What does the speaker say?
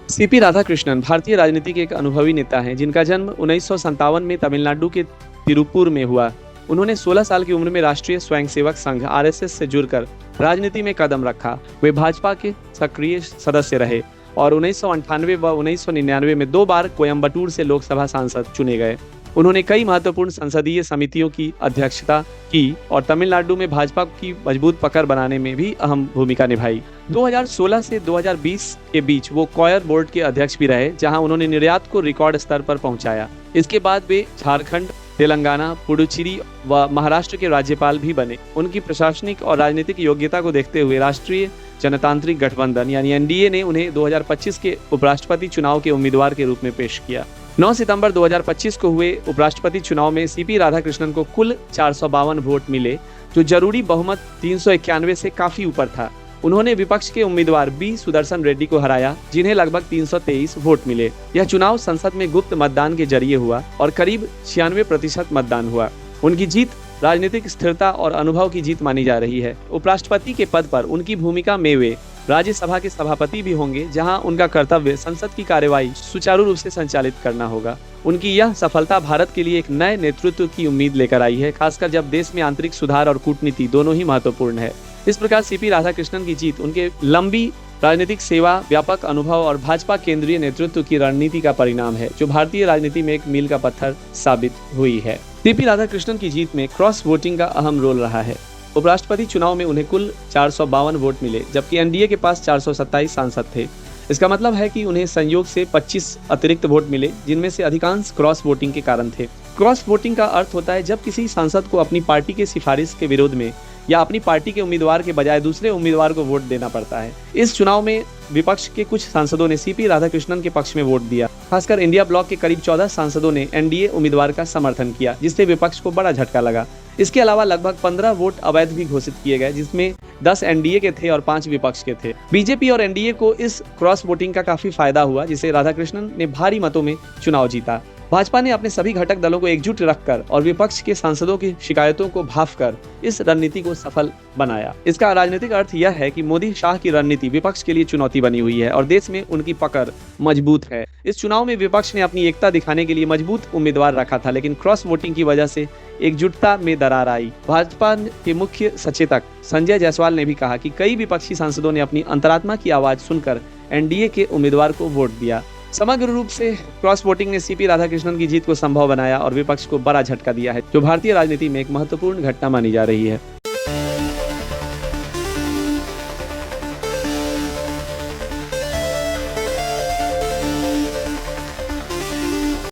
CP Radhakrishnan भारतीय राजनीति के एक अनुभवी नेता हैं जिनका जन्म 1957 में तमिलनाडु के तिरुपुर में हुआ। उन्होंने 16 साल की उम्र में राष्ट्रीय स्वयंसेवक संघ आरएसएस से जुड़कर राजनीति में कदम रखा। वे भाजपा के सक्रिय सदस्य रहे और 1998 व 1999 में 2 बार कोयम्बटूर से लोकसभा सांसद चुने गए। उन्होंने कई महत्वपूर्ण संसदीय समितियों की अध्यक्षता की और तमिलनाडु में भाजपा की मजबूत पकड़ बनाने में भी अहम भूमिका निभाई। 2016 से 2020 के बीच वो कॉयर बोर्ड के अध्यक्ष भी रहे, जहां उन्होंने निर्यात को रिकॉर्ड स्तर पर पहुंचाया। इसके बाद वे झारखंड, तेलंगाना, पुडुचेरी व महाराष्ट्र के राज्यपाल भी बने। उनकी प्रशासनिक और राजनीतिक योग्यता को देखते हुए राष्ट्रीय जनतांत्रिक गठबंधन यानी एनडीए ने उन्हें 2025 के उपराष्ट्रपति चुनाव के उम्मीदवार के रूप में पेश किया। 9 सितंबर 2025 को हुए उपराष्ट्रपति चुनाव में सीपी राधाकृष्णन को कुल 452 वोट मिले, जो जरूरी बहुमत 391 से काफी ऊपर था। उन्होंने विपक्ष के उम्मीदवार बी सुदर्शन रेड्डी को हराया, जिन्हें लगभग 323 वोट मिले। यह चुनाव संसद में गुप्त मतदान के जरिए हुआ और करीब 96% मतदान हुआ। उनकी जीत राजनीतिक स्थिरता और अनुभव की जीत मानी जा रही है। उपराष्ट्रपति के पद पर उनकी भूमिका में वे राज्यसभा के सभापति भी होंगे, जहां उनका कर्तव्य संसद की कार्यवाही सुचारू रूप से संचालित करना होगा। उनकी यह सफलता भारत के लिए एक नए नेतृत्व की उम्मीद लेकर आई है, खासकर जब देश में आंतरिक सुधार और कूटनीति दोनों ही महत्वपूर्ण है। इस प्रकार सीपी राधाकृष्णन की जीत उनके लंबी राजनीतिक सेवा, व्यापक अनुभव और भाजपा केंद्रीय नेतृत्व की रणनीति का परिणाम है, जो भारतीय राजनीति में एक मील का पत्थर साबित हुई है। सीपी राधाकृष्णन की जीत में क्रॉस वोटिंग का अहम रोल रहा है। उपराष्ट्रपति चुनाव में उन्हें कुल 452 वोट मिले, जबकि एनडीए के पास 427 सांसद थे। इसका मतलब है कि उन्हें संयोग से 25 अतिरिक्त वोट मिले, जिनमें से अधिकांश क्रॉस वोटिंग के कारण थे। क्रॉस वोटिंग का अर्थ होता है जब किसी सांसद को अपनी पार्टी के सिफारिश के विरोध में या अपनी पार्टी के उम्मीदवार के बजाय दूसरे उम्मीदवार को वोट देना पड़ता है। इस चुनाव में विपक्ष के कुछ सांसदों ने सीपी राधाकृष्णन के पक्ष में वोट दिया। खासकर इंडिया ब्लॉक के करीब 14 सांसदों ने एनडीए उम्मीदवार का समर्थन किया, जिससे विपक्ष को बड़ा झटका लगा। इसके अलावा लगभग 15 वोट अवैध भी घोषित किए गए, जिसमें 10 एनडीए के थे और 5 विपक्ष के थे। बीजेपी और एनडीए को इस क्रॉस वोटिंग का काफी फायदा हुआ, जिसे राधाकृष्णन ने भारी मतों में चुनाव जीता। भाजपा ने अपने सभी घटक दलों को एकजुट रखकर और विपक्ष के सांसदों की शिकायतों को भांपकर इस रणनीति को सफल बनाया। इसका राजनीतिक अर्थ यह है कि मोदी शाह की रणनीति विपक्ष के लिए चुनौती बनी हुई है और देश में उनकी पकड़ मजबूत है। इस चुनाव में विपक्ष ने अपनी एकता दिखाने के लिए मजबूत उम्मीदवार रखा था, लेकिन क्रॉस वोटिंग की वजह से एकजुटता में दरार आई। भाजपा के मुख्य सचेतक संजय जायसवाल ने भी कहा कि कई विपक्षी सांसदों ने अपनी अंतरात्मा की आवाज सुनकर एनडीए के उम्मीदवार को वोट दिया। समग्र रूप से क्रॉस वोटिंग ने सीपी राधाकृष्णन की जीत को संभव बनाया और विपक्ष को बड़ा झटका दिया है, जो भारतीय राजनीति में एक महत्वपूर्ण घटना मानी जा रही है।